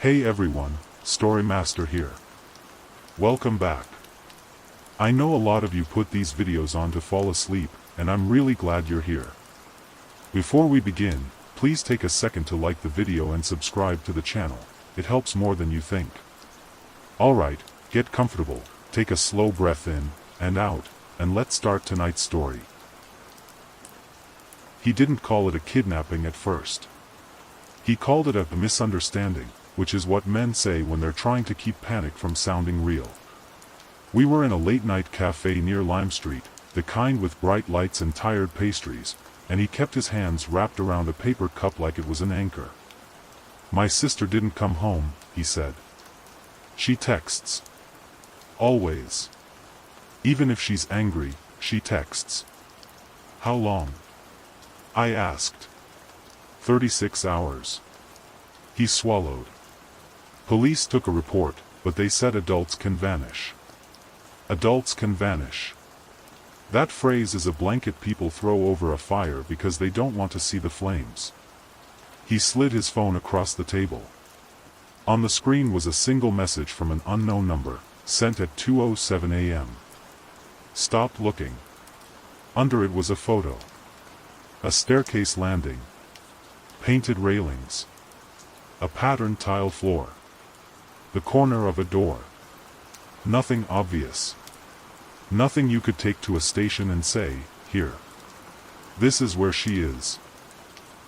Hey everyone, Story Master here. Welcome back. I know a lot of you put these videos on to fall asleep, and I'm really glad you're here. Before we begin, please take a second to like the video and subscribe to the channel. It helps more than you think. Alright, get comfortable, take a slow breath in and out, and let's start tonight's story. He didn't call it a kidnapping at first. He called it a misunderstanding, which is what men say when they're trying to keep panic from sounding real. We were in a late-night cafe near Lime Street, the kind with bright lights and tired pastries, and he kept his hands wrapped around a paper cup like it was an anchor. "My sister didn't come home," he said. "She texts. Always. Even if she's angry, she texts." "How long?" I asked. 36 hours. He swallowed. "Police took a report, but they said adults can vanish." Adults can vanish. That phrase is a blanket people throw over a fire because they don't want to see the flames. He slid his phone across the table. On the screen was a single message from an unknown number, sent at 2:07 a.m. Stopped looking. Under it was a photo. A staircase landing. Painted railings. A patterned tile floor. The corner of a door. Nothing obvious. Nothing you could take to a station and say, "Here. This is where she is."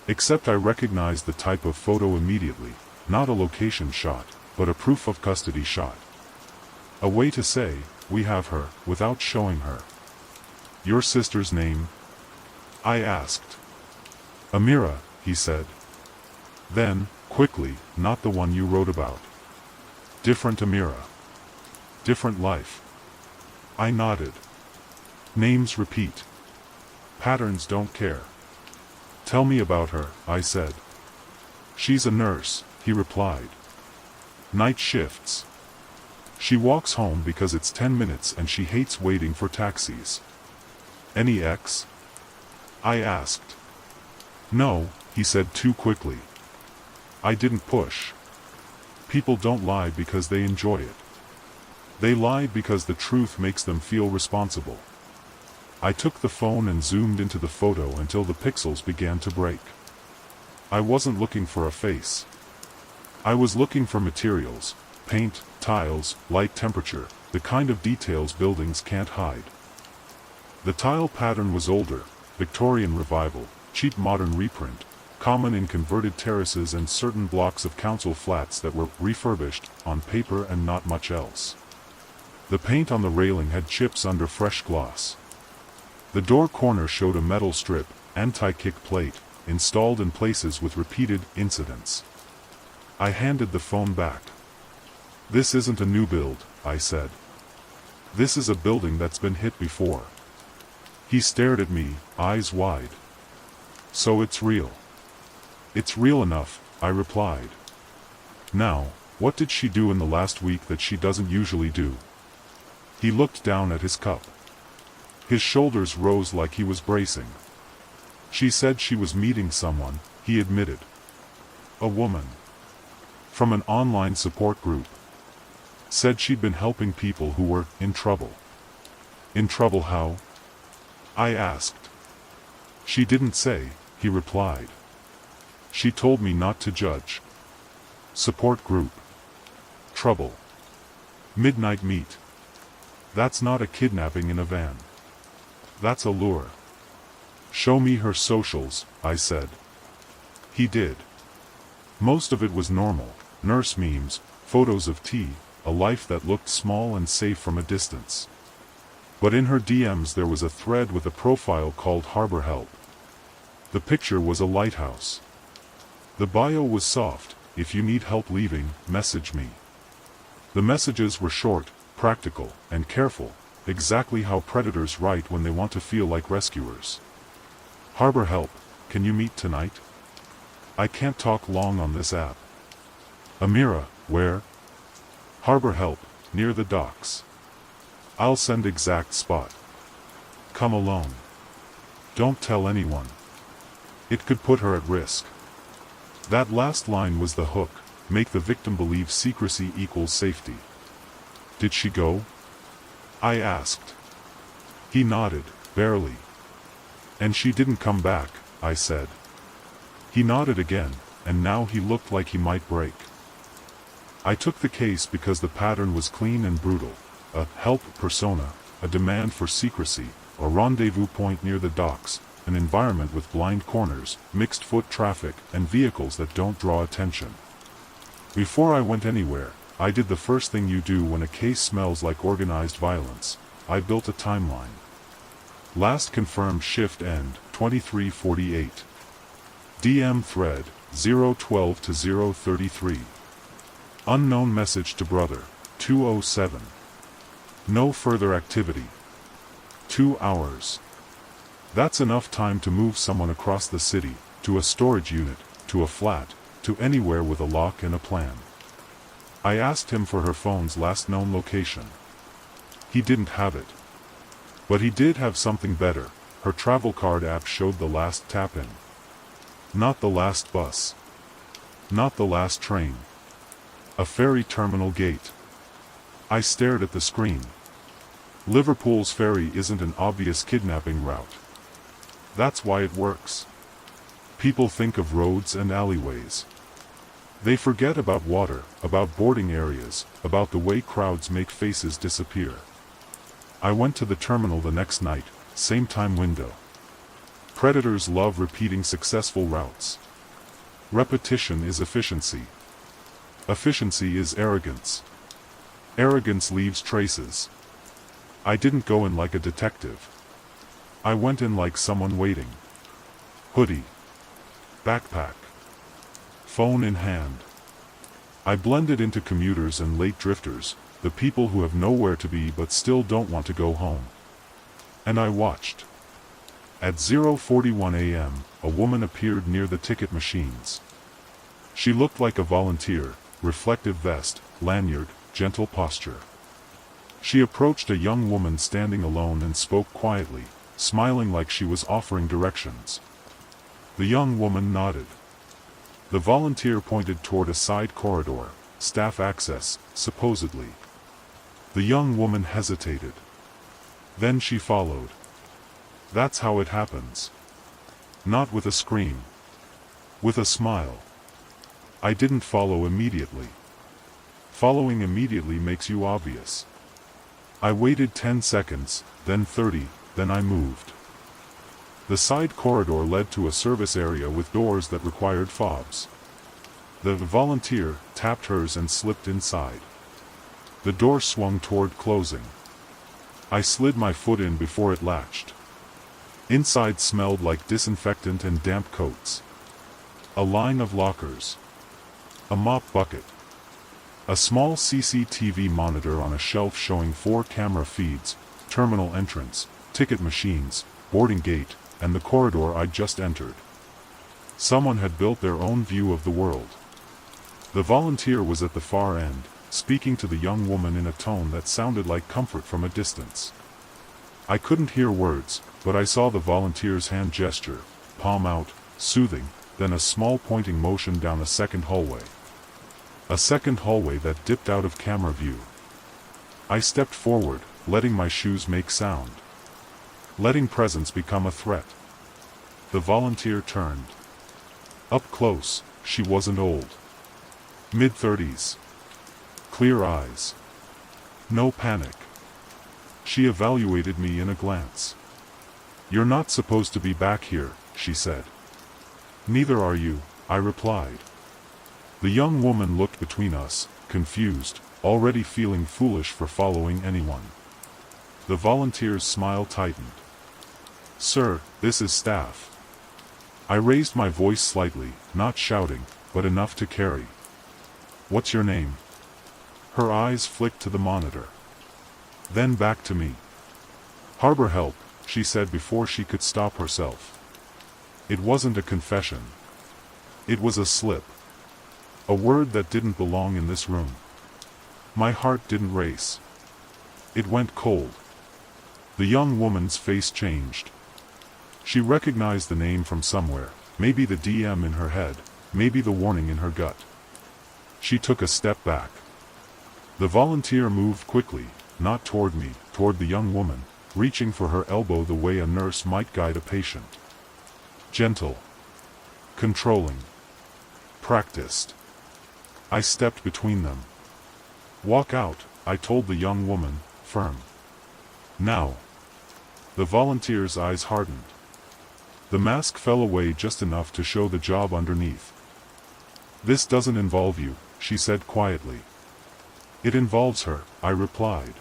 Except I recognized the type of photo immediately, not a location shot, but a proof of custody shot. A way to say, "We have her," without showing her. "Your sister's name?" I asked. "Amira," he said. Then, quickly, "Not the one you wrote about." "Different Amira. Different life." I nodded. "Names repeat. Patterns don't care." "Tell me about her," I said. "She's a nurse," he replied. "Night shifts. She walks home because it's 10 minutes and she hates waiting for taxis." "Any ex?" I asked. "No," he said too quickly. I didn't push. People don't lie because they enjoy it. They lie because the truth makes them feel responsible. I took the phone and zoomed into the photo until the pixels began to break. I wasn't looking for a face. I was looking for materials, paint, tiles, light, temperature, the kind of details buildings can't hide. The tile pattern was older, Victorian revival, cheap modern reprint, common in converted terraces and certain blocks of council flats that were refurbished, on paper and not much else. The paint on the railing had chips under fresh gloss. The door corner showed a metal strip, anti-kick plate, installed in places with repeated incidents. I handed the phone back. "This isn't a new build," I said. "This is a building that's been hit before." He stared at me, eyes wide. "So it's real." "It's real enough," I replied. "Now, what did she do in the last week that she doesn't usually do?" He looked down at his cup. His shoulders rose like he was bracing. "She said she was meeting someone," he admitted. "A woman. From an online support group. Said she'd been helping people who were in trouble." "In trouble how?" I asked. "She didn't say," he replied. "She told me not to judge." Support group. Trouble. Midnight meet. That's not a kidnapping in a van. That's a lure. "Show me her socials," I said. He did. Most of it was normal, nurse memes, photos of tea, a life that looked small and safe from a distance. But in her DMs there was a thread with a profile called Harbor Help. The picture was a lighthouse. The bio was soft: "If you need help leaving, message me." The messages were short, practical, and careful, exactly how predators write when they want to feel like rescuers. "Harbor Help, can you meet tonight? I can't talk long on this app." "Amira, where?" "Harbor Help, near the docks." "I'll send exact spot." "Come alone. Don't tell anyone. It could put her at risk." That last line was the hook, make the victim believe secrecy equals safety. Did she go? I asked. He nodded, barely. And she didn't come back, I said. He nodded again, and now he looked like he might break. I took the case because the pattern was clean and brutal. A help persona, a demand for secrecy, a rendezvous point near the docks, an environment with blind corners, mixed foot traffic, and vehicles that don't draw attention. Before I went anywhere, I did the first thing you do when a case smells like organized violence. I built a timeline. Last confirmed shift end, 23:48. DM thread, 012 to 033. Unknown message to brother, 2:07. No further activity. 2 hours. That's enough time to move someone across the city, to a storage unit, to a flat, to anywhere with a lock and a plan. I asked him for her phone's last known location. He didn't have it. But he did have something better. Her travel card app showed the last tap-in. Not the last bus. Not the last train. A ferry terminal gate. I stared at the screen. Liverpool's ferry isn't an obvious kidnapping route. That's why it works. People think of roads and alleyways. They forget about water, about boarding areas, about the way crowds make faces disappear. I went to the terminal the next night, same time window. Predators love repeating successful routes. Repetition is efficiency. Efficiency is arrogance. Arrogance leaves traces. I didn't go in like a detective. I went in like someone waiting. Hoodie. Backpack. Phone in hand. I blended into commuters and late drifters, the people who have nowhere to be but still don't want to go home. And I watched. At 0:41 a.m., a woman appeared near the ticket machines. She looked like a volunteer, reflective vest, lanyard, gentle posture. She approached a young woman standing alone and spoke quietly, smiling like she was offering directions. The young woman nodded. The volunteer pointed toward a side corridor, staff access, supposedly. The young woman hesitated. Then she followed. That's how it happens. Not with a scream. With a smile. I didn't follow immediately. Following immediately makes you obvious. I waited 10 seconds, then 30, then I moved. The side corridor led to a service area with doors that required fobs. The volunteer tapped hers and slipped inside. The door swung toward closing. I slid my foot in before it latched. Inside smelled like disinfectant and damp coats. A line of lockers. A mop bucket. A small CCTV monitor on a shelf showing 4 camera feeds, terminal entrance, ticket machines, boarding gate, and the corridor I'd just entered. Someone had built their own view of the world. The volunteer was at the far end, speaking to the young woman in a tone that sounded like comfort from a distance. I couldn't hear words, but I saw the volunteer's hand gesture, palm out, soothing, then a small pointing motion down a second hallway. A second hallway that dipped out of camera view. I stepped forward, letting my shoes make sound. Letting presence become a threat. The volunteer turned. Up close, she wasn't old. Mid-30s. Clear eyes. No panic. She evaluated me in a glance. "You're not supposed to be back here," she said. "Neither are you," I replied. The young woman looked between us, confused, already feeling foolish for following anyone. The volunteer's smile tightened. "Sir, this is staff." I raised my voice slightly, not shouting, but enough to carry. "What's your name?" Her eyes flicked to the monitor. Then back to me. "Harbor help," she said before she could stop herself. It wasn't a confession. It was a slip. A word that didn't belong in this room. My heart didn't race. It went cold. The young woman's face changed. She recognized the name from somewhere, maybe the DM in her head, maybe the warning in her gut. She took a step back. The volunteer moved quickly, not toward me, toward the young woman, reaching for her elbow the way a nurse might guide a patient. Gentle. Controlling. Practiced. I stepped between them. Walk out, I told the young woman, firm. Now. The volunteer's eyes hardened. The mask fell away just enough to show the job underneath. This doesn't involve you, she said quietly. It involves her, I replied.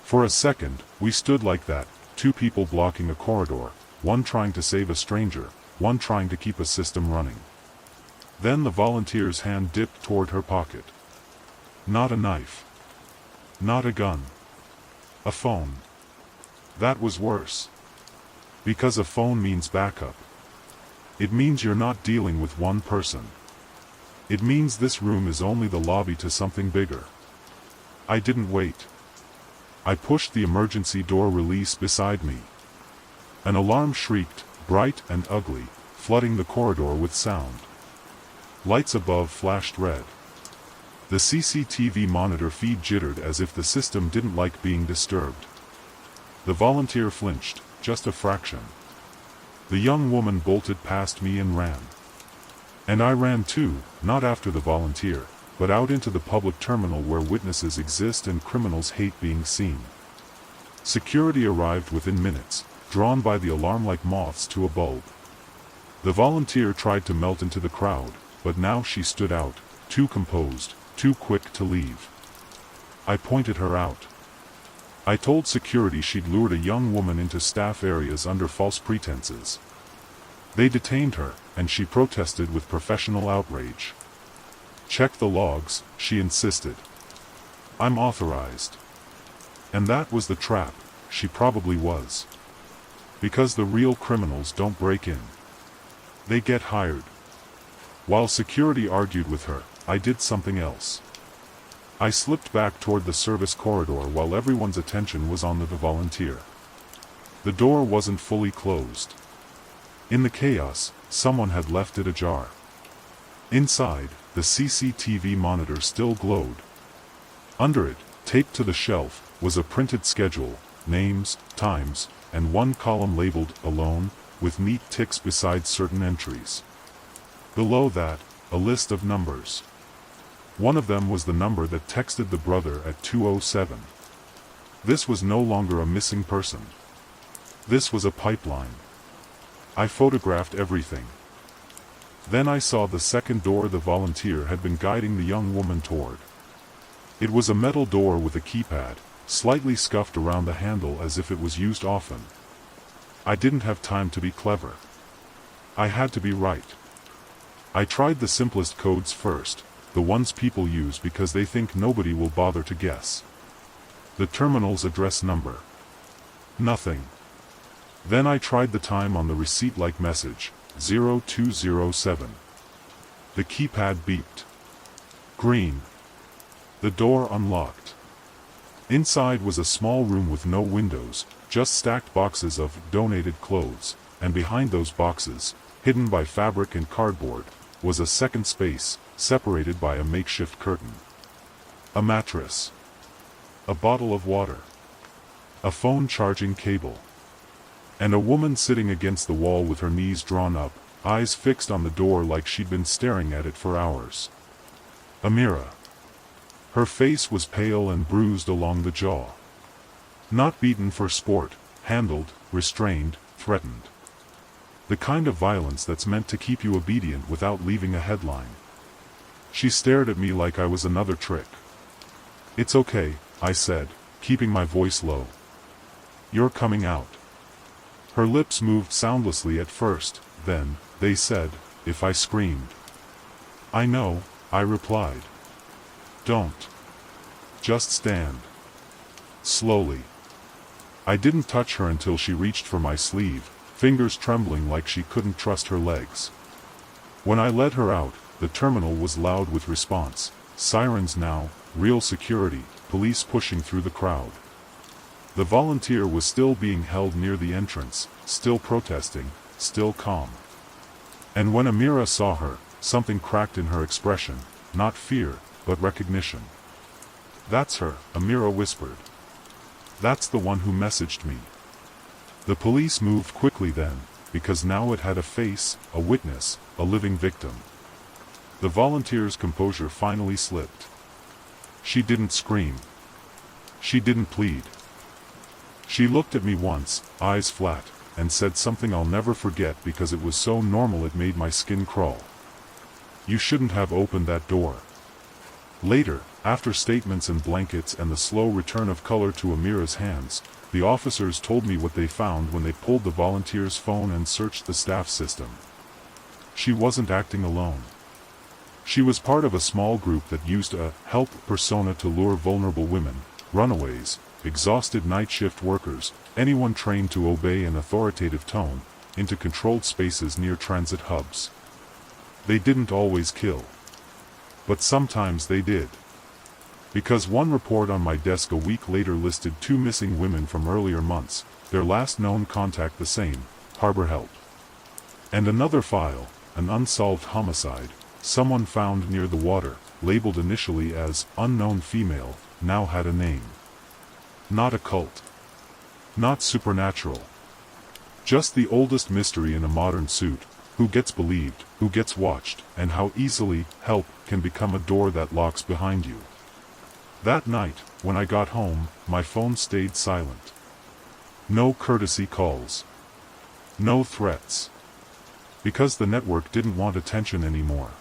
For a second, we stood like that, two people blocking a corridor, one trying to save a stranger, one trying to keep a system running. Then the volunteer's hand dipped toward her pocket. Not a knife. Not a gun. A phone. That was worse. Because a phone means backup. It means you're not dealing with one person. It means this room is only the lobby to something bigger. I didn't wait. I pushed the emergency door release beside me. An alarm shrieked, bright and ugly, flooding the corridor with sound. Lights above flashed red. The CCTV monitor feed jittered as if the system didn't like being disturbed. The volunteer flinched, just a fraction. The young woman bolted past me and ran. And I ran too, not after the volunteer, but out into the public terminal where witnesses exist and criminals hate being seen. Security arrived within minutes, drawn by the alarm like moths to a bulb. The volunteer tried to melt into the crowd, but now she stood out, too composed, too quick to leave. I pointed her out. I told security she'd lured a young woman into staff areas under false pretenses. They detained her, and she protested with professional outrage. Check the logs, she insisted. I'm authorized. And that was the trap, she probably was. Because the real criminals don't break in. They get hired. While security argued with her, I did something else. I slipped back toward the service corridor while everyone's attention was on the volunteer. The door wasn't fully closed. In the chaos, someone had left it ajar. Inside, the CCTV monitor still glowed. Under it, taped to the shelf, was a printed schedule, names, times, and one column labeled "Alone," with neat ticks beside certain entries. Below that, a list of numbers. One of them was the number that texted the brother at 2:07. This was no longer a missing person. This was a pipeline. I photographed everything. Then I saw the second door the volunteer had been guiding the young woman toward. It was a metal door with a keypad, slightly scuffed around the handle as if it was used often. I didn't have time to be clever. I had to be right. I tried the simplest codes first, the ones people use because they think nobody will bother to guess. The terminal's address number. Nothing. Then I tried the time on the receipt-like message, 0207. The keypad beeped. Green. The door unlocked. Inside was a small room with no windows, just stacked boxes of donated clothes, and behind those boxes, hidden by fabric and cardboard, was a second space, separated by a makeshift curtain. A mattress. A bottle of water. A phone charging cable. And a woman sitting against the wall with her knees drawn up, eyes fixed on the door like she'd been staring at it for hours. Amira. Her face was pale and bruised along the jaw. Not beaten for sport, handled, restrained, threatened. The kind of violence that's meant to keep you obedient without leaving a headline. She stared at me like I was another trick. It's okay, I said, keeping my voice low. You're coming out. Her lips moved soundlessly at first, then, they said, if I screamed. I know, I replied. Don't. Just stand. Slowly. I didn't touch her until she reached for my sleeve, fingers trembling like she couldn't trust her legs. When I led her out, the terminal was loud with response. Sirens now, real security, police pushing through the crowd. The volunteer was still being held near the entrance, still protesting, still calm. And when Amira saw her, something cracked in her expression. not fear, but recognition. "That's her," Amira whispered. "That's the one who messaged me." The police moved quickly then, because now it had a face, a witness, a living victim. The volunteer's composure finally slipped. She didn't scream. She didn't plead. She looked at me once, eyes flat, and said something I'll never forget because it was so normal it made my skin crawl. "You shouldn't have opened that door." Later, after statements and blankets and the slow return of color to Amira's hands, the officers told me what they found when they pulled the volunteer's phone and searched the staff system. She wasn't acting alone. She was part of a small group that used a help persona to lure vulnerable women, runaways, exhausted night shift workers, anyone trained to obey an authoritative tone, into controlled spaces near transit hubs. They didn't always kill. But sometimes they did. Because one report on my desk a week later listed 2 missing women from earlier months, their last known contact the same, Harbor Help. And another file, an unsolved homicide, someone found near the water, labeled initially as unknown female, now had a name. Not a cult. Not supernatural. Just the oldest mystery in a modern suit, who gets believed, who gets watched, and how easily help can become a door that locks behind you. That night, when I got home, my phone stayed silent. No courtesy calls. No threats. Because the network didn't want attention anymore.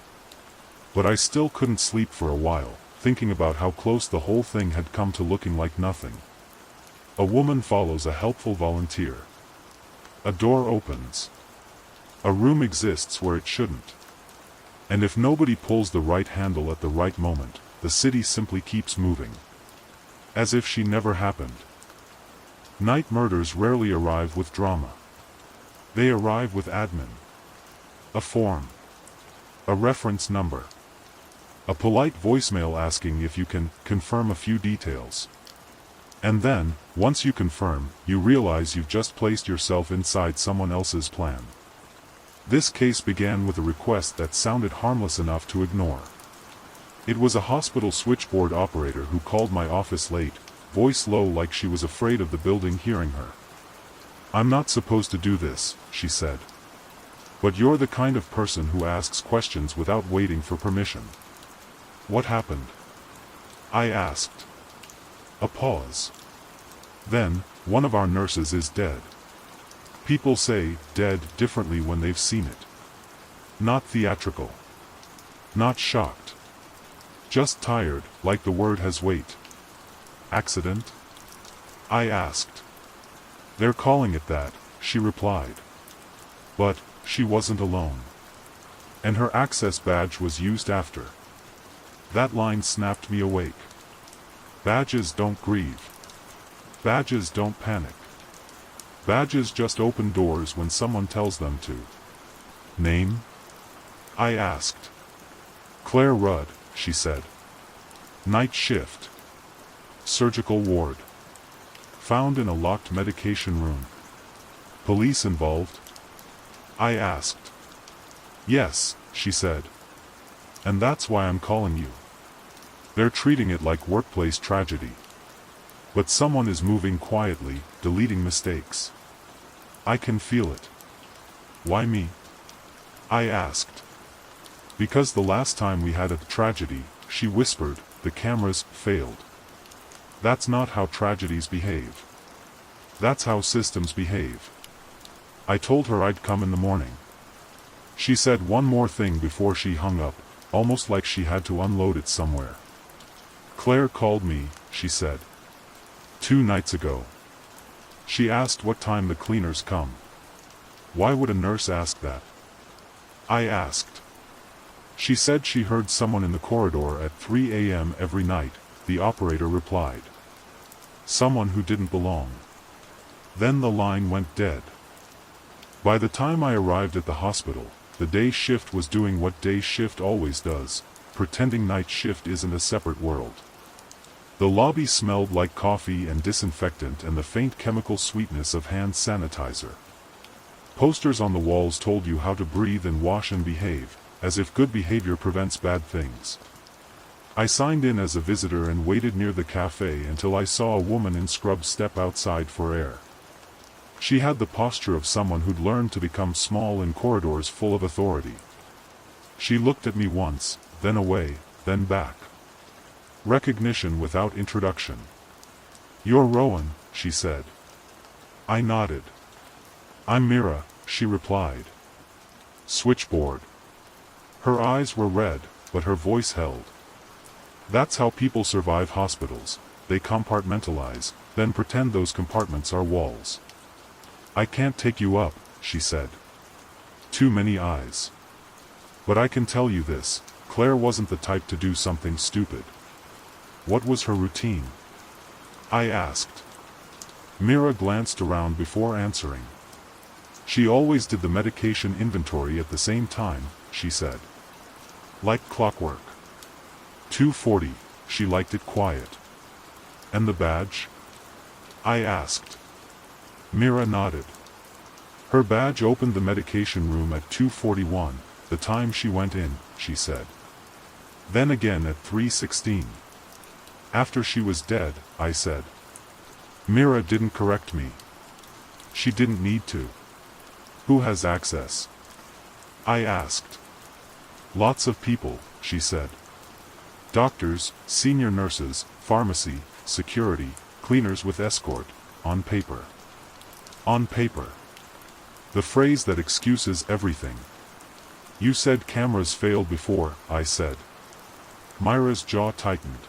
But I still couldn't sleep for a while, thinking about how close the whole thing had come to looking like nothing. A woman follows a helpful volunteer. A door opens. A room exists where it shouldn't. And if nobody pulls the right handle at the right moment, the city simply keeps moving. As if she never happened. Night murders rarely arrive with drama. They arrive with admin. A form. A reference number. A polite voicemail asking if you can confirm a few details. And then, once you confirm, you realize you've just placed yourself inside someone else's plan. This case began with a request that sounded harmless enough to ignore. It was a hospital switchboard operator who called my office late, voice low like she was afraid of the building hearing her. "I'm not supposed to do this," she said. "But you're the kind of person who asks questions without waiting for permission." "What happened?" I asked. A pause. "Then, one of our nurses is dead." People say dead differently when they've seen it. Not theatrical. Not shocked. Just tired, like the word has weight. "Accident?" I asked. "They're calling it that," she replied. But she wasn't alone. And her access badge was used after. That line snapped me awake. Badges don't grieve. Badges don't panic. Badges just open doors when someone tells them to. "Name?" I asked. "Claire Rudd," she said. "Night shift. Surgical ward. Found in a locked medication room." "Police involved?" I asked. "Yes," she said. "And that's why I'm calling you. They're treating it like workplace tragedy. But someone is moving quietly, deleting mistakes. I can feel it." "Why me?" I asked. "Because the last time we had a tragedy," she whispered, "the cameras failed. That's not how tragedies behave. That's how systems behave." I told her I'd come in the morning. She said one more thing before she hung up, almost like she had to unload it somewhere. "Claire called me," she said. 2 nights ago. She asked what time the cleaners come. Why would a nurse ask that? I asked. She said she heard someone in the corridor at 3 a.m. every night, the operator replied. Someone who didn't belong. Then the line went dead. By the time I arrived at the hospital, the day shift was doing what day shift always does, pretending night shift isn't a separate world. The lobby smelled like coffee and disinfectant and the faint chemical sweetness of hand sanitizer. Posters on the walls told you how to breathe and wash and behave, as if good behavior prevents bad things. I signed in as a visitor and waited near the cafe until I saw a woman in scrubs step outside for air. She had the posture of someone who'd learned to become small in corridors full of authority. She looked at me once, then away, then back. Recognition without introduction. "You're Rowan," she said. I nodded. "I'm Mira," she replied. Switchboard. Her eyes were red, but her voice held. That's how people survive hospitals. They compartmentalize, then pretend those compartments are walls. "I can't take you up," she said. Too many eyes. "But I can tell you this, Claire wasn't the type to do something stupid." "What was her routine?" I asked. Mira glanced around before answering. "She always did the medication inventory at the same time," she said. "Like clockwork. 2:40, she liked it quiet." "And the badge?" I asked. Mira nodded. "Her badge opened the medication room at 2:41, the time she went in," she said. "Then again at 3:16. After she was dead," I said. Mira didn't correct me. She didn't need to. "Who has access?" I asked. "Lots of people," she said. "Doctors, senior nurses, pharmacy, security, cleaners with escort, on paper." On paper. The phrase that excuses everything. "You said cameras failed before," I said. Myra's jaw tightened.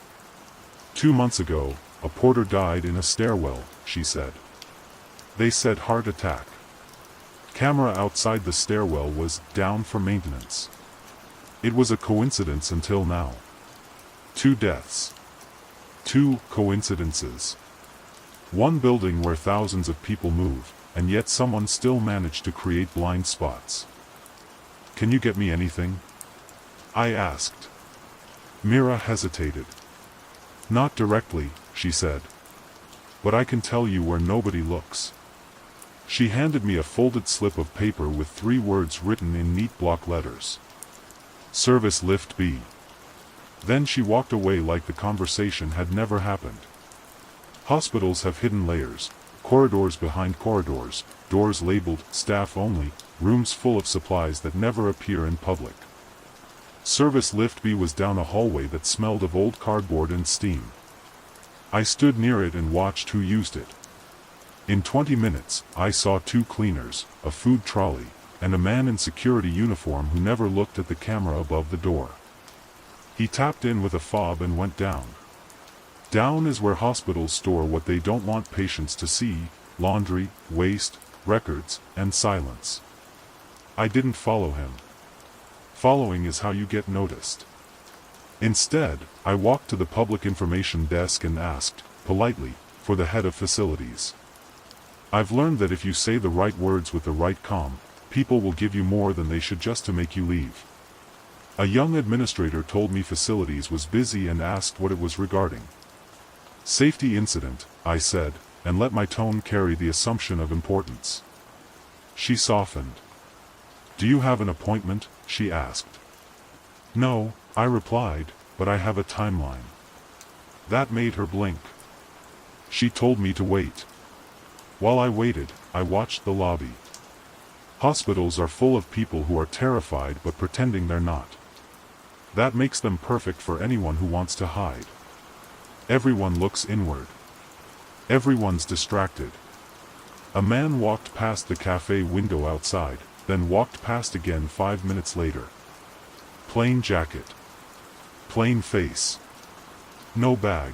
2 months ago, a porter died in a stairwell," she said. "They said heart attack. Camera outside the stairwell was down for maintenance. It was a coincidence until now. 2 deaths. 2 coincidences. One building where thousands of people move, and yet someone still managed to create blind spots." "Can you get me anything?" I asked. Mira hesitated. "Not directly," she said. "But I can tell you where nobody looks." She handed me a folded slip of paper with 3 words written in neat block letters. "Service Lift B." Then she walked away like the conversation had never happened. Hospitals have hidden layers, corridors behind corridors, doors labeled "staff only," rooms full of supplies that never appear in public. Service Lift B was down a hallway that smelled of old cardboard and steam. I stood near it and watched who used it. In 20 minutes, I saw 2 cleaners, a food trolley, and a man in security uniform who never looked at the camera above the door. He tapped in with a fob and went down. Down is where hospitals store what they don't want patients to see: laundry, waste, records, and silence. I didn't follow him. Following is how you get noticed. Instead, I walked to the public information desk and asked, politely, for the head of facilities. I've learned that if you say the right words with the right calm, people will give you more than they should just to make you leave. A young administrator told me facilities was busy and asked what it was regarding. "Safety incident," I said, and let my tone carry the assumption of importance. She softened. "Do you have an appointment?" she asked. "No," I replied, "but I have a timeline." That made her blink. She told me to wait. While I waited, I watched the lobby. Hospitals are full of people who are terrified but pretending they're not. That makes them perfect for anyone who wants to hide. Everyone looks inward. Everyone's distracted. A man walked past the cafe window outside, then walked past again 5 minutes later. Plain jacket. Plain face. No bag.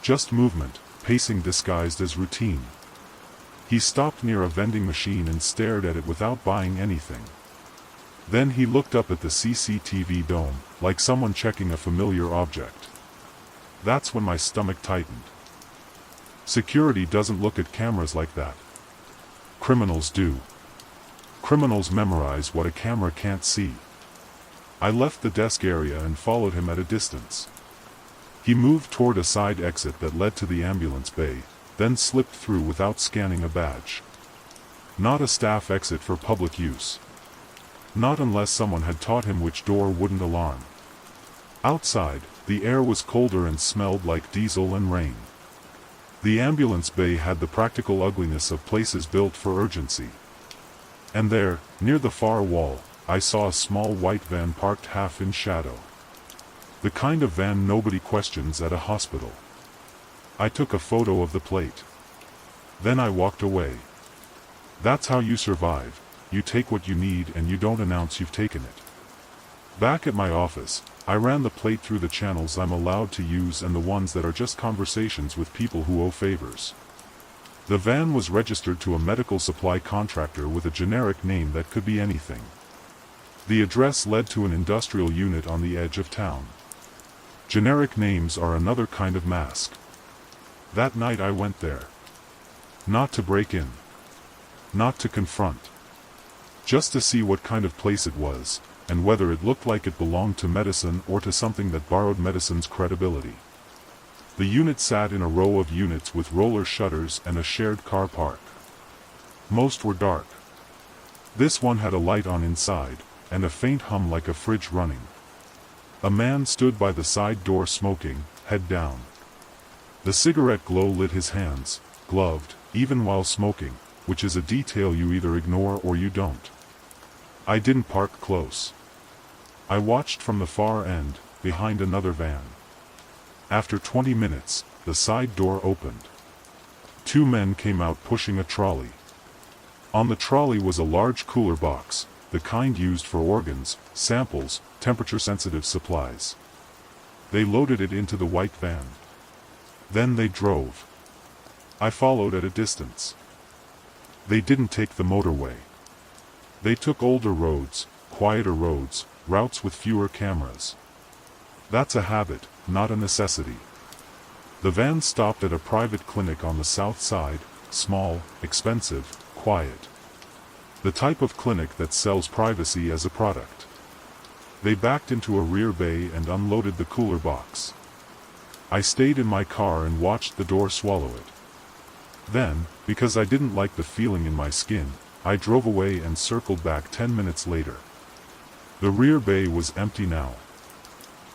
Just movement, pacing disguised as routine. He stopped near a vending machine and stared at it without buying anything. Then he looked up at the CCTV dome, like someone checking a familiar object. That's when my stomach tightened. Security doesn't look at cameras like that. Criminals do. Criminals memorize what a camera can't see. I left the desk area and followed him at a distance. He moved toward a side exit that led to the ambulance bay, then slipped through without scanning a badge. Not a staff exit for public use. Not unless someone had taught him which door wouldn't alarm. Outside, The air was colder and smelled like diesel and rain. The ambulance bay had the practical ugliness of places built for urgency. And there, near the far wall, I saw a small white van parked half in shadow. The kind of van nobody questions at a hospital. I took a photo of the plate. Then I walked away. That's how you survive. You take what you need and you don't announce you've taken it. Back at my office, I ran the plate through the channels I'm allowed to use and the ones that are just conversations with people who owe favors. The van was registered to a medical supply contractor with a generic name that could be anything. The address led to an industrial unit on the edge of town. Generic names are another kind of mask. That night I went there. Not to break in. Not to confront. Just to see what kind of place it was, and whether it looked like it belonged to medicine or to something that borrowed medicine's credibility. The unit sat in a row of units with roller shutters and a shared car park. Most were dark. This one had a light on inside, and a faint hum like a fridge running. A man stood by the side door smoking, head down. The cigarette glow lit his hands, gloved, even while smoking, which is a detail you either ignore or you don't. I didn't park close. I watched from the far end, behind another van. After 20 minutes, the side door opened. Two men came out pushing a trolley. On the trolley was a large cooler box, the kind used for organs, samples, temperature-sensitive supplies. They loaded it into the white van. Then they drove. I followed at a distance. They didn't take the motorway. They took older roads, quieter roads, routes with fewer cameras. That's a habit, not a necessity. The van stopped at a private clinic on the south side, small, expensive, quiet. The type of clinic that sells privacy as a product. They backed into a rear bay and unloaded the cooler box. I stayed in my car and watched the door swallow it. Then, because I didn't like the feeling in my skin, I drove away and circled back 10 minutes later. The rear bay was empty now.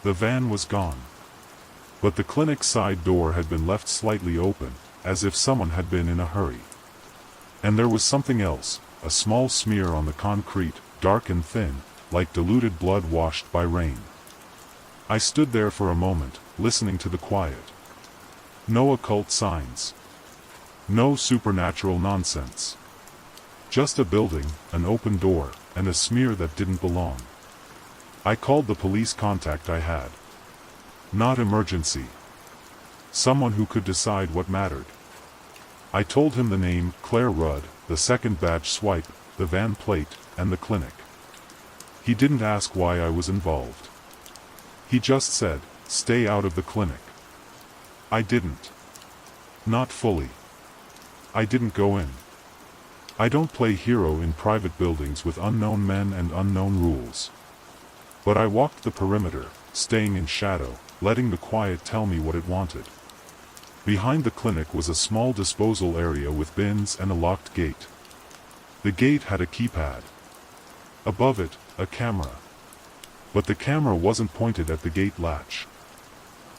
The van was gone. But the clinic side door had been left slightly open, as if someone had been in a hurry. And there was something else, a small smear on the concrete, dark and thin, like diluted blood washed by rain. I stood there for a moment, listening to the quiet. No occult signs. No supernatural nonsense. Just a building, an open door, and a smear that didn't belong. I called the police contact I had. Not emergency. Someone who could decide what mattered. I told him the name, Claire Rudd, the second badge swipe, the van plate, and the clinic. He didn't ask why I was involved. He just said, stay out of the clinic. I didn't. Not fully. I didn't go in. I don't play hero in private buildings with unknown men and unknown rules. But I walked the perimeter, staying in shadow, letting the quiet tell me what it wanted. Behind the clinic was a small disposal area with bins and a locked gate. The gate had a keypad. Above it, a camera. But the camera wasn't pointed at the gate latch.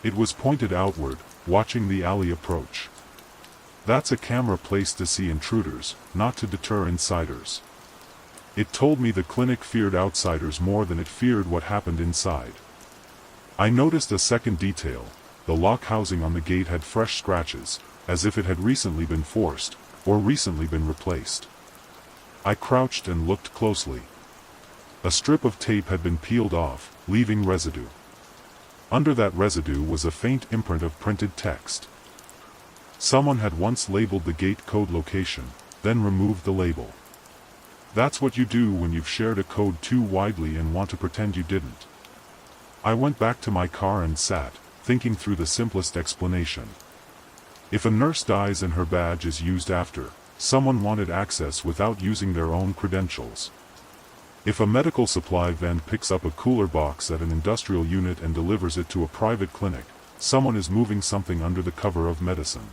It was pointed outward, watching the alley approach. That's a camera placed to see intruders, not to deter insiders. It told me the clinic feared outsiders more than it feared what happened inside. I noticed a second detail. The lock housing on the gate had fresh scratches, as if it had recently been forced, or recently been replaced. I crouched and looked closely. A strip of tape had been peeled off, leaving residue. Under that residue was a faint imprint of printed text. Someone had once labeled the gate code location, then removed the label. That's what you do when you've shared a code too widely and want to pretend you didn't. I went back to my car and sat, thinking through the simplest explanation. If a nurse dies and her badge is used after, someone wanted access without using their own credentials. If a medical supply van picks up a cooler box at an industrial unit and delivers it to a private clinic, someone is moving something under the cover of medicine.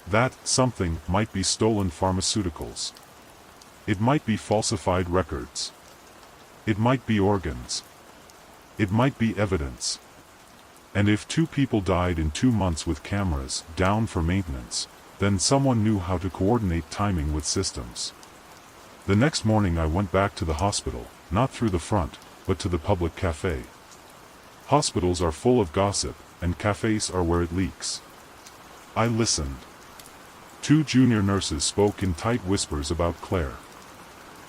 That something might be stolen pharmaceuticals. It might be falsified records. It might be organs. It might be evidence. And if 2 people died in 2 months with cameras down for maintenance, then someone knew how to coordinate timing with systems. The next morning I went back to the hospital, not through the front, but to the public cafe. Hospitals are full of gossip, and cafes are where it leaks. I listened. 2 junior nurses spoke in tight whispers about Claire.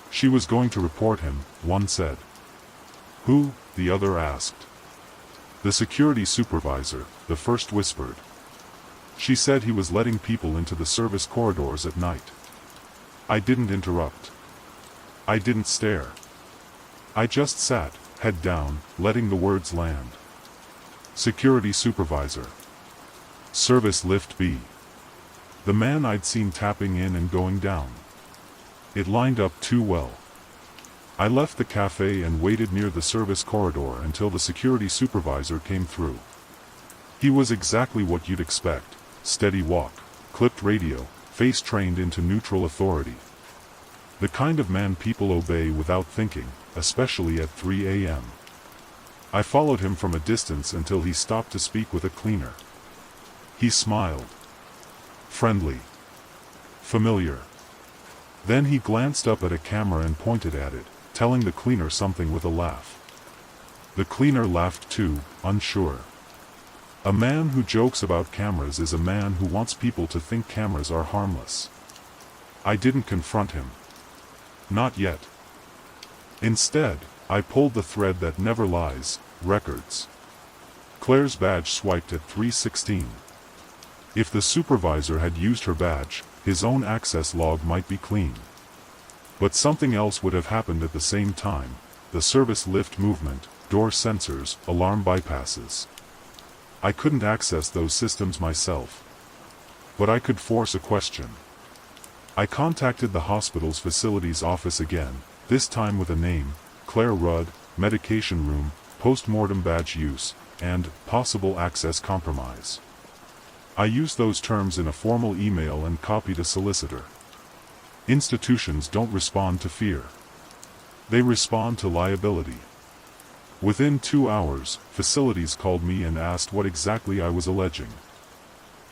She was going to report him, one said. Who? The other asked. The security supervisor, the first whispered. She said he was letting people into the service corridors at night. I didn't interrupt. I didn't stare. I just sat, head down, letting the words land. Security supervisor. Service lift B. The man I'd seen tapping in and going down. It lined up too well. I left the cafe and waited near the service corridor until the security supervisor came through. He was exactly what you'd expect: steady walk, clipped radio, face trained into neutral authority. The kind of man people obey without thinking, especially at 3 a.m. I followed him from a distance until he stopped to speak with a cleaner. He smiled. Friendly. Familiar. Then he glanced up at a camera and pointed at it, telling the cleaner something with a laugh. The cleaner laughed too, unsure. A man who jokes about cameras is a man who wants people to think cameras are harmless. I didn't confront him. Not yet. Instead, I pulled the thread that never lies: records. Claire's badge swiped at 3:16. If the supervisor had used her badge, his own access log might be clean. But something else would have happened at the same time: the service lift movement, door sensors, alarm bypasses. I couldn't access those systems myself. But I could force a question. I contacted the hospital's facilities office again, this time with a name: Claire Rudd, medication room, post-mortem badge use, and possible access compromise. I used those terms in a formal email and copied a solicitor. Institutions don't respond to fear. They respond to liability. Within 2 hours, facilities called me and asked what exactly I was alleging.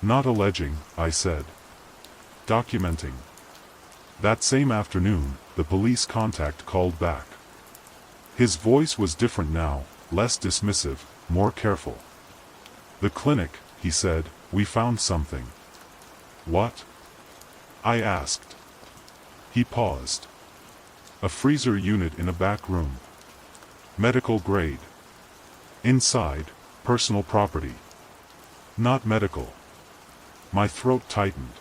Not alleging, I said. Documenting. That same afternoon, the police contact called back. His voice was different now, less dismissive, more careful. The clinic, he said, we found something. What? I asked. He paused. A freezer unit in a back room. Medical grade. Inside, personal property. Not medical. My throat tightened.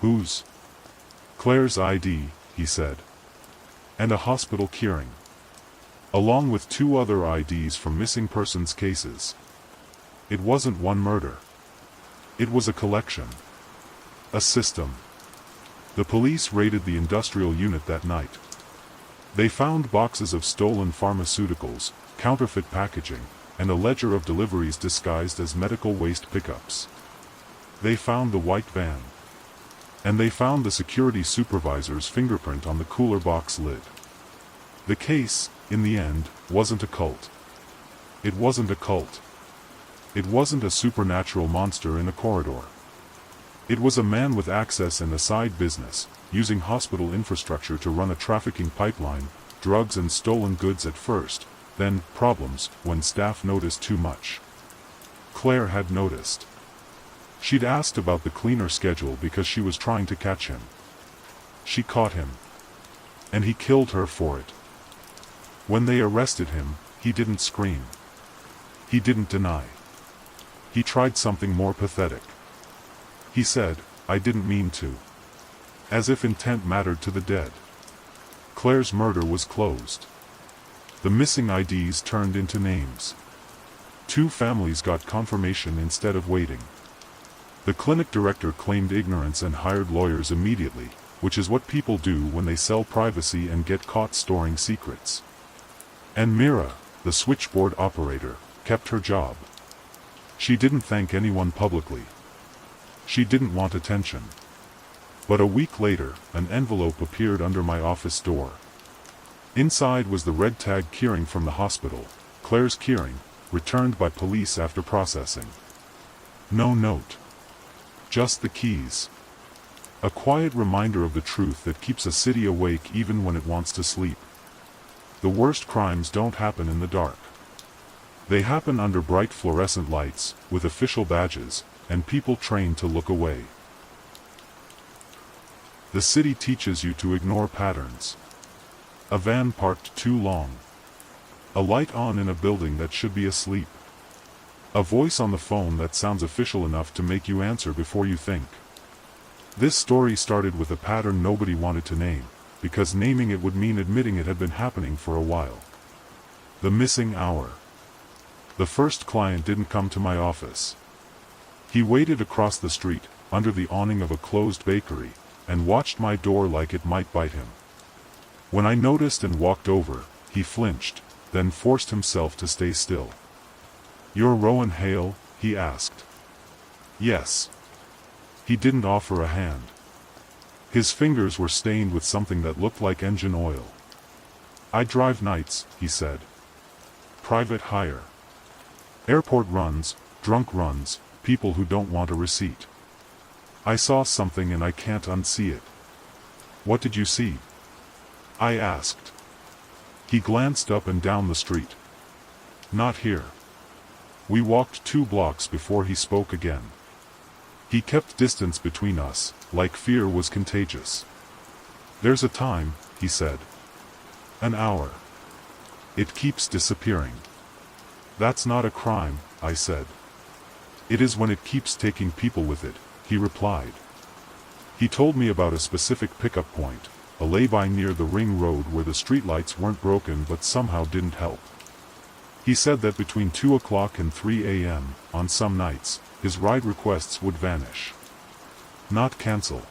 Whose? Claire's ID, he said. And a hospital keyring. Along with 2 other IDs from missing persons cases. It wasn't one murder. It was a collection. A system. The police raided the industrial unit that night. They found boxes of stolen pharmaceuticals, counterfeit packaging, and a ledger of deliveries disguised as medical waste pickups. They found the white van. And they found the security supervisor's fingerprint on the cooler box lid. The case, in the end, wasn't a cult. It wasn't a cult. It wasn't a supernatural monster in a corridor. It was a man with access and a side business, using hospital infrastructure to run a trafficking pipeline, drugs and stolen goods at first, then problems when staff noticed too much. Claire had noticed. She'd asked about the cleaner schedule because she was trying to catch him. She caught him. And he killed her for it. When they arrested him, he didn't scream. He didn't deny. He tried something more pathetic. He said, I didn't mean to. As if intent mattered to the dead. Claire's murder was closed. The missing IDs turned into names. 2 families got confirmation instead of waiting. The clinic director claimed ignorance and hired lawyers immediately, which is what people do when they sell privacy and get caught storing secrets. And Mira, the switchboard operator, kept her job. She didn't thank anyone publicly. She didn't want attention. But a week later, an envelope appeared under my office door. Inside was the red tag keyring from the hospital, Claire's keyring, returned by police after processing. No note. Just the keys. A quiet reminder of the truth that keeps a city awake even when it wants to sleep. The worst crimes don't happen in the dark. They happen under bright fluorescent lights, with official badges, and people trained to look away. The city teaches you to ignore patterns. A van parked too long. A light on in a building that should be asleep. A voice on the phone that sounds official enough to make you answer before you think. This story started with a pattern nobody wanted to name, because naming it would mean admitting it had been happening for a while. The missing hour. The first client didn't come to my office. He waited across the street, under the awning of a closed bakery, and watched my door like it might bite him. When I noticed and walked over, he flinched, then forced himself to stay still. "You're Rowan Hale?" he asked. "Yes." He didn't offer a hand. His fingers were stained with something that looked like engine oil. "I drive nights," he said. "Private hire. Airport runs, drunk runs, people who don't want a receipt. I saw something and I can't unsee it." "What did you see?" I asked. He glanced up and down the street. "Not here." We walked 2 blocks before he spoke again. He kept distance between us, like fear was contagious. "There's a time," he said. "An hour. It keeps disappearing." "That's not a crime," I said. "It is when it keeps taking people with it," he replied. He told me about a specific pickup point, a lay-by near the ring road where the streetlights weren't broken but somehow didn't help. He said that between 2 o'clock and 3 a.m., on some nights, his ride requests would vanish. Not cancel.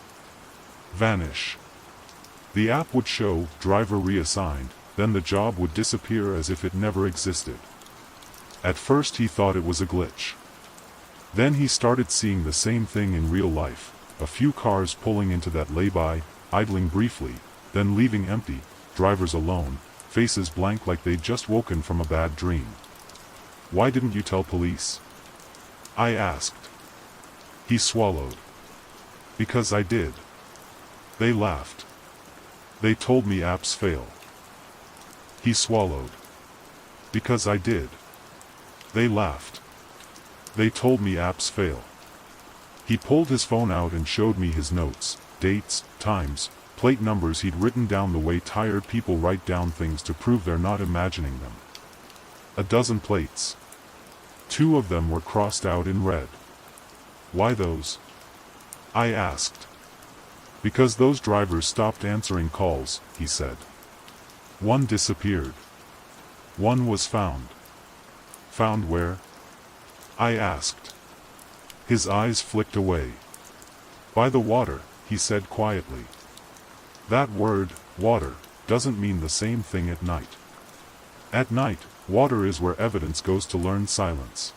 Vanish. The app would show, driver reassigned, then the job would disappear as if it never existed. At first he thought it was a glitch. Then he started seeing the same thing in real life, a few cars pulling into that lay-by, idling briefly, then leaving empty, drivers alone, faces blank like they'd just woken from a bad dream. "Why didn't you tell police?" I asked. He swallowed. "Because I did." They laughed. "They told me apps fail." He swallowed. "Because I did." They laughed. "They told me apps fail." He pulled his phone out and showed me his notes, dates, times, plate numbers he'd written down the way tired people write down things to prove they're not imagining them. 12 plates. 2 of them were crossed out in red. "Why those?" I asked. "Because those drivers stopped answering calls," he said. "One disappeared. One was found." "Found where?" I asked. His eyes flicked away. "By the water," he said quietly. That word, water, doesn't mean the same thing at night. At night, water is where evidence goes to learn silence.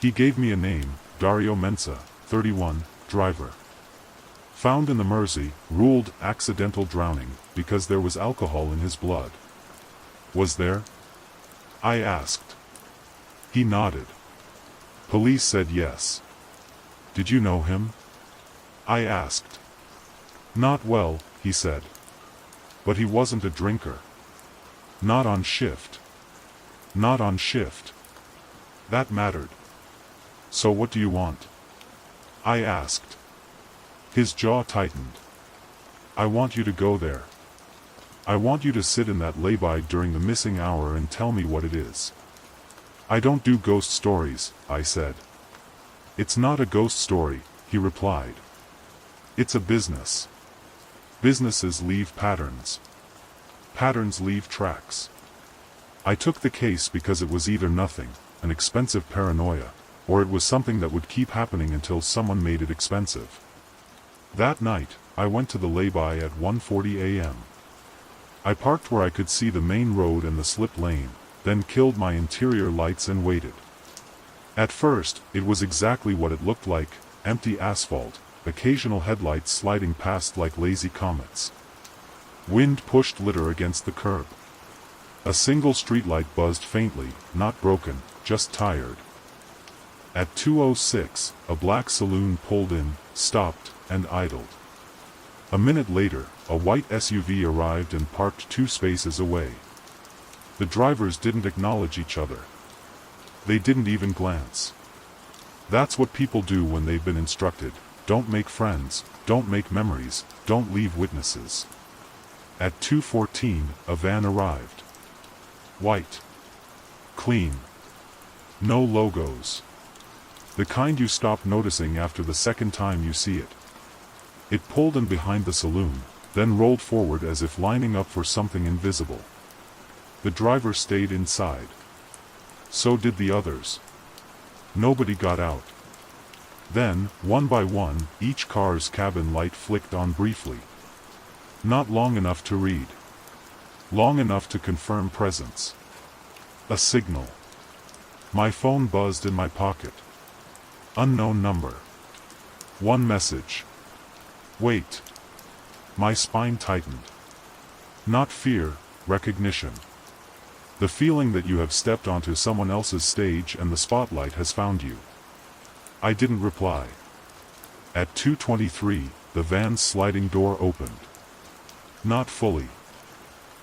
He gave me a name, Dario Mensa, 31, driver. Found in the Mersey, ruled accidental drowning, because there was alcohol in his blood. "Was there?" I asked. He nodded. "Police said yes." "Did you know him?" I asked. "Not well," he said. "But he wasn't a drinker." "Not on shift." "Not on shift." That mattered. "So what do you want?" I asked. His jaw tightened. "I want you to go there. I want you to sit in that lay-by during the missing hour and tell me what it is." "I don't do ghost stories," I said. "It's not a ghost story," he replied. "It's a business. Businesses leave patterns. Patterns leave tracks." I took the case because it was either nothing, an expensive paranoia, or it was something that would keep happening until someone made it expensive. That night, I went to the lay-by at 1:40 a.m. I parked where I could see the main road and the slip lane, then killed my interior lights and waited. At first, it was exactly what it looked like, empty asphalt, occasional headlights sliding past like lazy comets. Wind pushed litter against the curb. A single streetlight buzzed faintly, not broken, just tired. At 2:06, a black saloon pulled in, stopped, and idled. A minute later, a white SUV arrived and parked 2 spaces away. The drivers didn't acknowledge each other. They didn't even glance. That's what people do when they've been instructed: don't make friends, don't make memories, don't leave witnesses. At 2:14, a van arrived. White. Clean. No logos. The kind you stop noticing after the second time you see it. It pulled in behind the saloon, then rolled forward as if lining up for something invisible. The driver stayed inside. So did the others. Nobody got out. Then, one by one, each car's cabin light flicked on briefly. Not long enough to read. Long enough to confirm presence. A signal. My phone buzzed in my pocket. Unknown number. One message. Wait. My spine tightened. Not fear, recognition. The feeling that you have stepped onto someone else's stage and the spotlight has found you. I didn't reply. At 2:23, the van's sliding door opened. Not fully.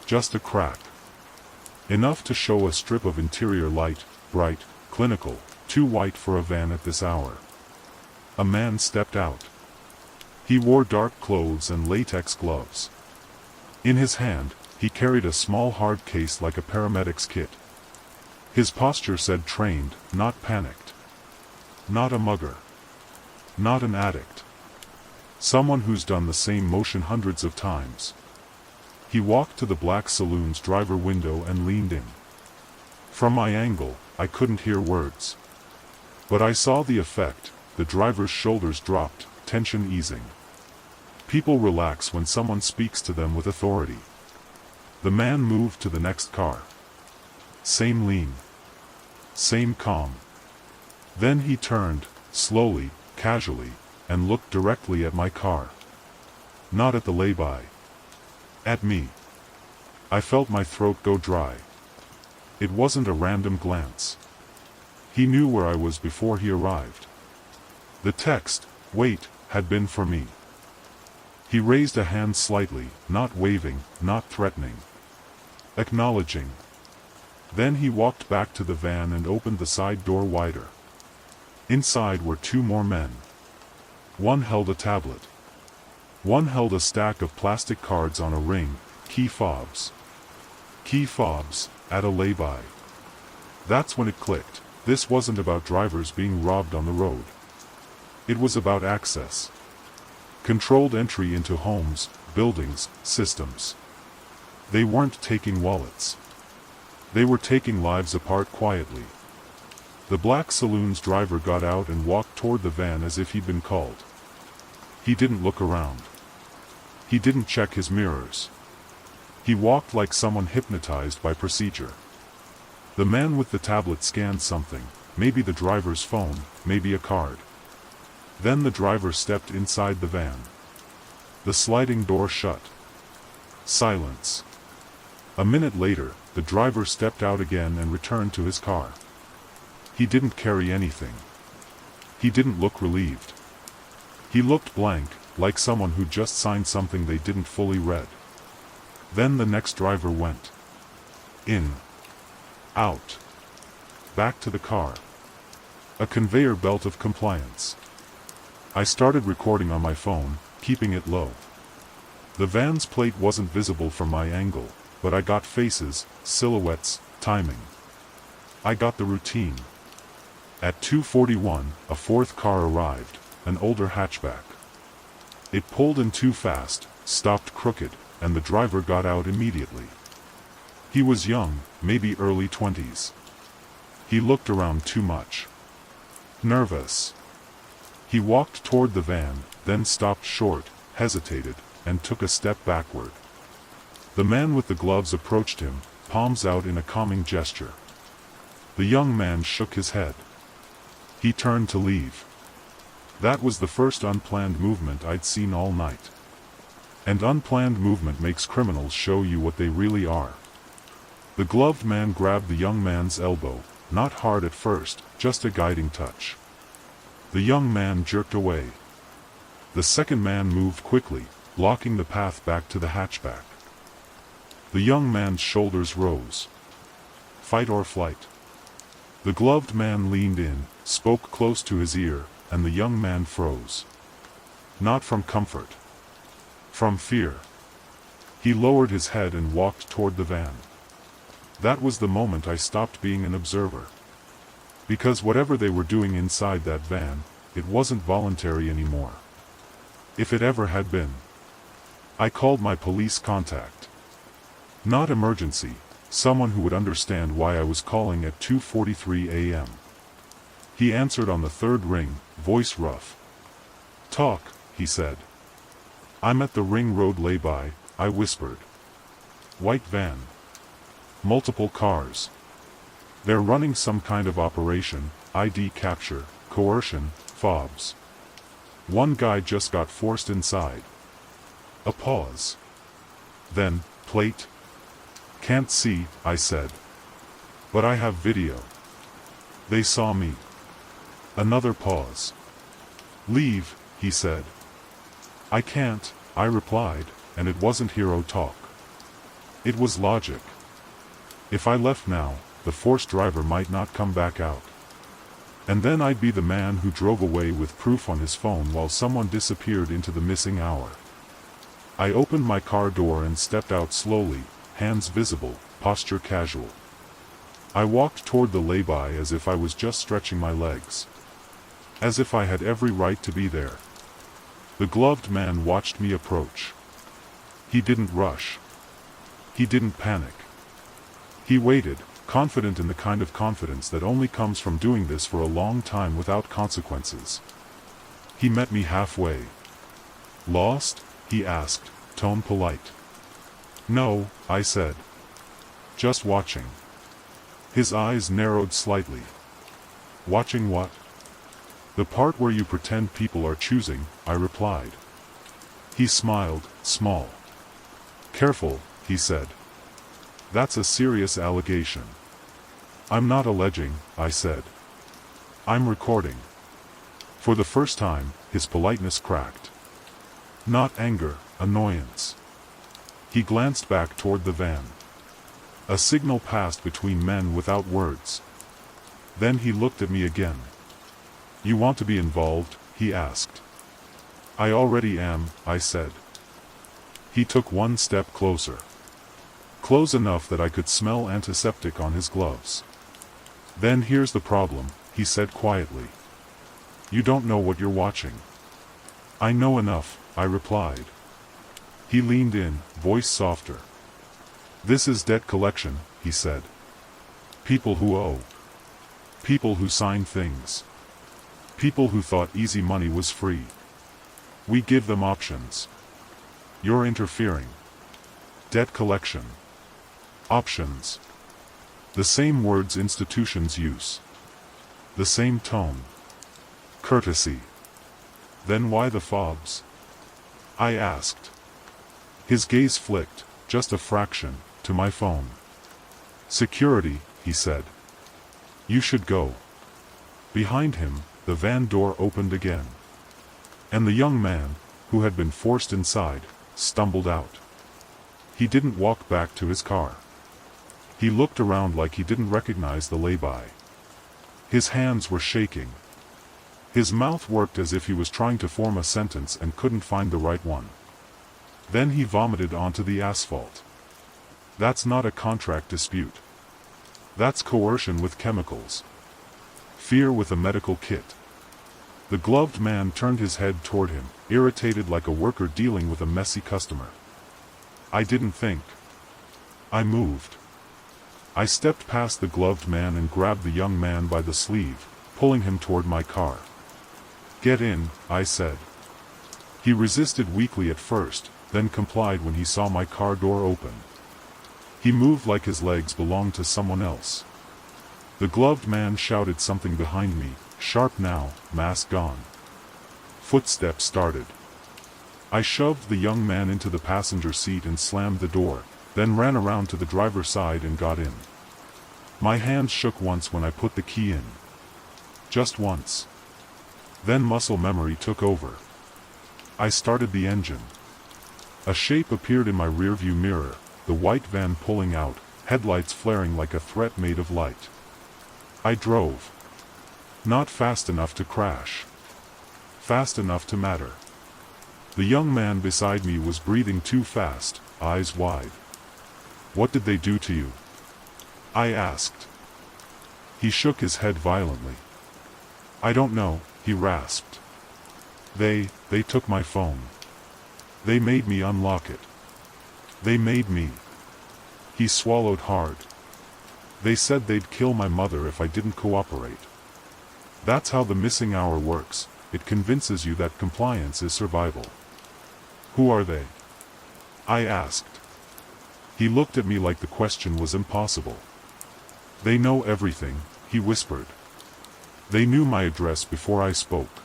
Just a crack. Enough to show a strip of interior light, bright, clinical, too white for a van at this hour. A man stepped out. He wore dark clothes and latex gloves. In his hand, he carried a small hard case like a paramedic's kit. His posture said trained, not panicked. Not a mugger. Not an addict. Someone who's done the same motion hundreds of times. He walked to the black saloon's driver window and leaned in. From my angle, I couldn't hear words. But I saw the effect. The driver's shoulders dropped, tension easing. People relax when someone speaks to them with authority. The man moved to the next car. Same lean. Same calm. Then he turned, slowly, casually, and looked directly at my car. Not at the lay-by. At me. I felt my throat go dry. It wasn't a random glance. He knew where I was before he arrived. The text, "Wait," had been for me. He raised a hand slightly, not waving, not threatening. Acknowledging. Then he walked back to the van and opened the side door wider. Inside were 2 more men. One held a tablet. One held a stack of plastic cards on a ring, key fobs. Key fobs, at a lay-by. That's when it clicked. This wasn't about drivers being robbed on the road. It was about access. Controlled entry into homes, buildings, systems. They weren't taking wallets. They were taking lives apart quietly. The black saloon's driver got out and walked toward the van as if he'd been called. He didn't look around. He didn't check his mirrors. He walked like someone hypnotized by procedure. The man with the tablet scanned something, maybe the driver's phone, maybe a card. Then the driver stepped inside the van. The sliding door shut. Silence. A minute later, the driver stepped out again and returned to his car. He didn't carry anything. He didn't look relieved. He looked blank, like someone who just signed something they didn't fully read. Then the next driver went. In. Out. Back to the car. A conveyor belt of compliance. I started recording on my phone, keeping it low. The van's plate wasn't visible from my angle, but I got faces, silhouettes, timing. I got the routine. At 2:41, a 4th car arrived, an older hatchback. It pulled in too fast, stopped crooked, and the driver got out immediately. He was young, maybe early 20s. He looked around too much. Nervous. He walked toward the van, then stopped short, hesitated, and took a step backward. The man with the gloves approached him, palms out in a calming gesture. The young man shook his head. He turned to leave. That was the first unplanned movement I'd seen all night. And unplanned movement makes criminals show you what they really are. The gloved man grabbed the young man's elbow, not hard at first, just a guiding touch. The young man jerked away. The second man moved quickly, blocking the path back to the hatchback. The young man's shoulders rose. Fight or flight. The gloved man leaned in, spoke close to his ear, and the young man froze. Not from comfort. From fear. He lowered his head and walked toward the van. That was the moment I stopped being an observer. Because whatever they were doing inside that van, it wasn't voluntary anymore. If it ever had been. I called my police contact. Not emergency, someone who would understand why I was calling at 2:43 a.m. He answered on the third ring, voice rough. "Talk," he said. "I'm at the Ring Road lay-by," I whispered. "White van. Multiple cars. They're running some kind of operation, ID capture, coercion, fobs. One guy just got forced inside." A pause. Then, "Plate?" "Can't see," I said. "But I have video. They saw me." Another pause. "Leave," he said. "I can't," I replied, and it wasn't hero talk. It was logic. If I left now, the forced driver might not come back out. And then I'd be the man who drove away with proof on his phone while someone disappeared into the missing hour. I opened my car door and stepped out slowly, hands visible, posture casual. I walked toward the lay-by as if I was just stretching my legs. As if I had every right to be there. The gloved man watched me approach. He didn't rush. He didn't panic. He waited, confident in the kind of confidence that only comes from doing this for a long time without consequences. He met me halfway. "Lost?" he asked, tone polite. "No," I said. "Just watching." His eyes narrowed slightly. "Watching what?" "The part where you pretend people are choosing," I replied. He smiled, small. "Careful," he said. "That's a serious allegation." "I'm not alleging," I said. "I'm recording." For the first time, his politeness cracked. Not anger, annoyance. He glanced back toward the van. A signal passed between men without words. Then he looked at me again. "You want to be involved?" he asked. "I already am," I said. He took one step closer. Close enough that I could smell antiseptic on his gloves. "Then here's the problem," he said quietly. "You don't know what you're watching." "I know enough," I replied. He leaned in, voice softer. "This is debt collection," he said. "People who owe. People who sign things. People who thought easy money was free. We give them options. You're interfering. Debt collection. Options. The same words institutions use. The same tone. Courtesy. Then why the fobs?" I asked. His gaze flicked, just a fraction, to my phone. "Security," he said. "You should go." Behind him, the van door opened again. And the young man, who had been forced inside, stumbled out. He didn't walk back to his car. He looked around like he didn't recognize the lay-by. His hands were shaking. His mouth worked as if he was trying to form a sentence and couldn't find the right one. Then he vomited onto the asphalt. "That's not a contract dispute. That's coercion with chemicals. Fear with a medical kit." The gloved man turned his head toward him, irritated like a worker dealing with a messy customer. I didn't think. I moved. I stepped past the gloved man and grabbed the young man by the sleeve, pulling him toward my car. "Get in," I said. He resisted weakly at first, then complied when he saw my car door open. He moved like his legs belonged to someone else. The gloved man shouted something behind me, sharp now, mask gone. Footsteps started. I shoved the young man into the passenger seat and slammed the door, then ran around to the driver's side and got in. My hands shook once when I put the key in. Just once. Then muscle memory took over. I started the engine. A shape appeared in my rearview mirror, the white van pulling out, headlights flaring like a threat made of light. I drove. Not fast enough to crash. Fast enough to matter. The young man beside me was breathing too fast, eyes wide. "What did they do to you?" I asked. He shook his head violently. "I don't know," he rasped. They took my phone. They made me unlock it. They made me." He swallowed hard. "They said they'd kill my mother if I didn't cooperate. That's how the missing hour works, it convinces you that compliance is survival." "Who are they?" I asked. He looked at me like the question was impossible. "They know everything," he whispered. "They knew my address before I spoke."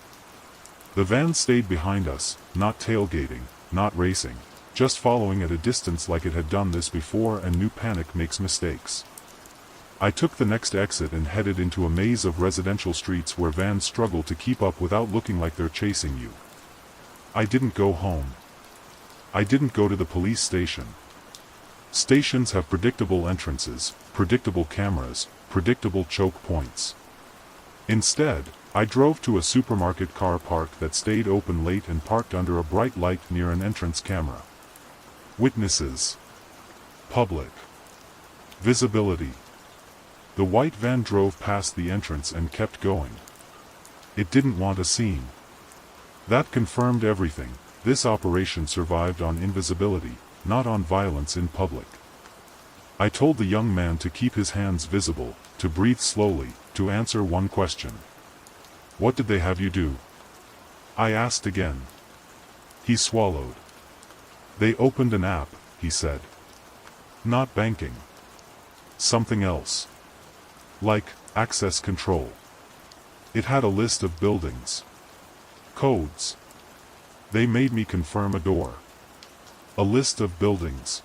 The van stayed behind us, not tailgating, not racing, just following at a distance like it had done this before and knew panic makes mistakes. I took the next exit and headed into a maze of residential streets where vans struggle to keep up without looking like they're chasing you. I didn't go home. I didn't go to the police station. Stations have predictable entrances, predictable cameras, predictable choke points. Instead, I drove to a supermarket car park that stayed open late and parked under a bright light near an entrance camera. Witnesses. Public. Visibility. The white van drove past the entrance and kept going. It didn't want a scene. That confirmed everything. This operation survived on invisibility, not on violence in public. I told the young man to keep his hands visible, to breathe slowly, to answer one question. "What did they have you do?" I asked again. He swallowed. "They opened an app," he said. "Not banking. Something else. Like, access control. It had a list of buildings. Codes. They made me confirm a door. A list of buildings.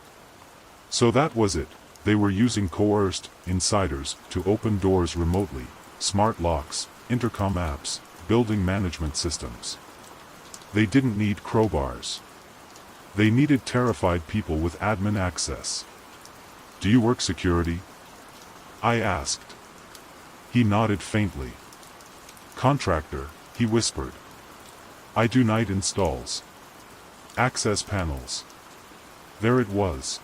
So that was it. They were using coerced insiders to open doors remotely, smart locks, intercom apps, building management systems. They didn't need crowbars. They needed terrified people with admin access. "Do you work security?" I asked. He nodded faintly. "Contractor," he whispered. "I do night installs. Access panels." There it was.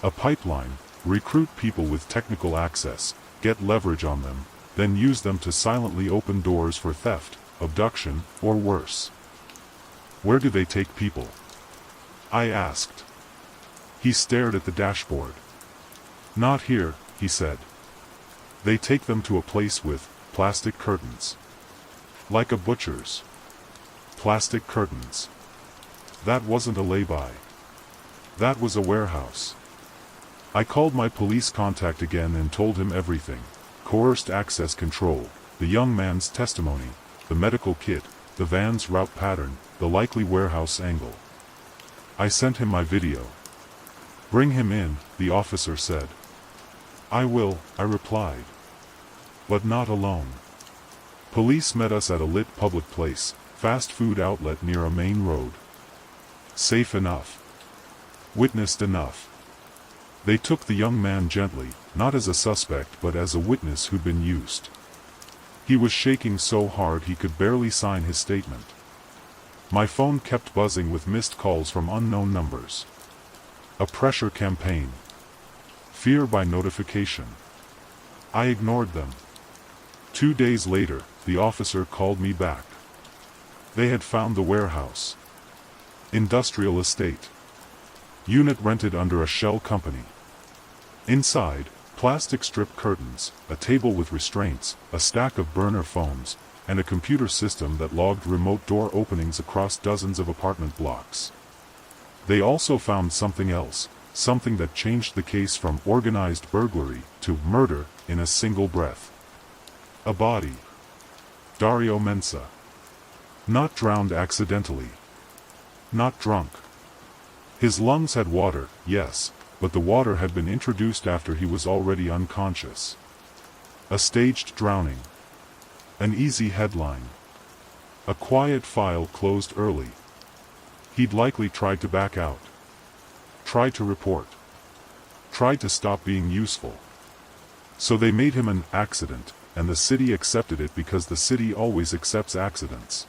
A pipeline. Recruit people with technical access, get leverage on them, then use them to silently open doors for theft, abduction, or worse. "Where do they take people?" I asked. He stared at the dashboard. "Not here," he said. "They take them to a place with plastic curtains. Like a butcher's. Plastic curtains." That wasn't a lay-by. That was a warehouse. I called my police contact again and told him everything. Coerced access control, the young man's testimony, the medical kit, the van's route pattern, the likely warehouse angle. I sent him my video. "Bring him in," the officer said. "I will," I replied. But not alone. Police met us at a lit public place, fast food outlet near a main road. Safe enough. Witnessed enough. They took the young man gently, not as a suspect but as a witness who'd been used. He was shaking so hard he could barely sign his statement. My phone kept buzzing with missed calls from unknown numbers. A pressure campaign. Fear by notification. I ignored them. 2 days later, the officer called me back. They had found the warehouse. Industrial estate. Unit rented under a shell company. Inside, plastic strip curtains, a table with restraints, a stack of burner phones, and a computer system that logged remote door openings across dozens of apartment blocks. They also found something else, something that changed the case from organized burglary to murder in a single breath. A body. Dario Mensa. Not drowned accidentally. Not drunk. His lungs had water, yes, but the water had been introduced after he was already unconscious. A staged drowning. An easy headline. A quiet file closed early. He'd likely tried to back out. Tried to report. Tried to stop being useful. So they made him an accident, and the city accepted it because the city always accepts accidents.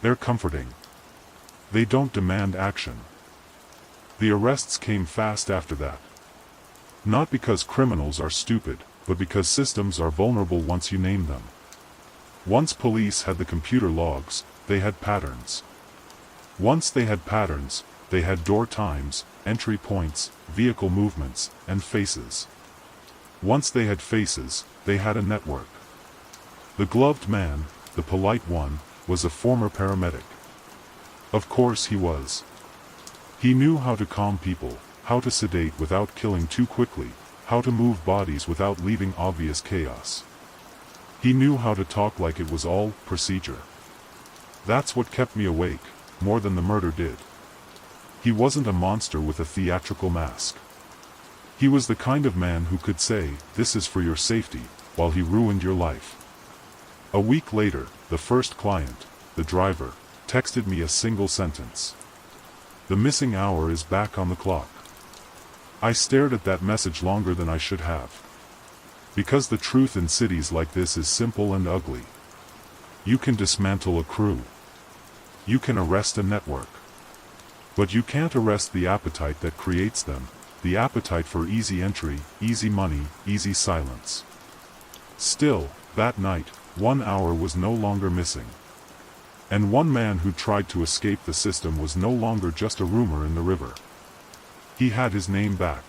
They're comforting. They don't demand action. The arrests came fast after that. Not because criminals are stupid, but because systems are vulnerable once you name them. Once police had the computer logs, they had patterns. Once they had patterns, they had door times, entry points, vehicle movements, and faces. Once they had faces, they had a network. The gloved man, the polite one, was a former paramedic. Of course he was. He knew how to calm people, how to sedate without killing too quickly, how to move bodies without leaving obvious chaos. He knew how to talk like it was all procedure. That's what kept me awake, more than the murder did. He wasn't a monster with a theatrical mask. He was the kind of man who could say, "This is for your safety," while he ruined your life. A week later, the first client, the driver, texted me a single sentence. "The missing hour is back on the clock." I stared at that message longer than I should have. Because the truth in cities like this is simple and ugly. You can dismantle a crew. You can arrest a network. But you can't arrest the appetite that creates them, the appetite for easy entry, easy money, easy silence. Still, that night, 1 hour was no longer missing. And one man who tried to escape the system was no longer just a rumor in the river. He had his name back.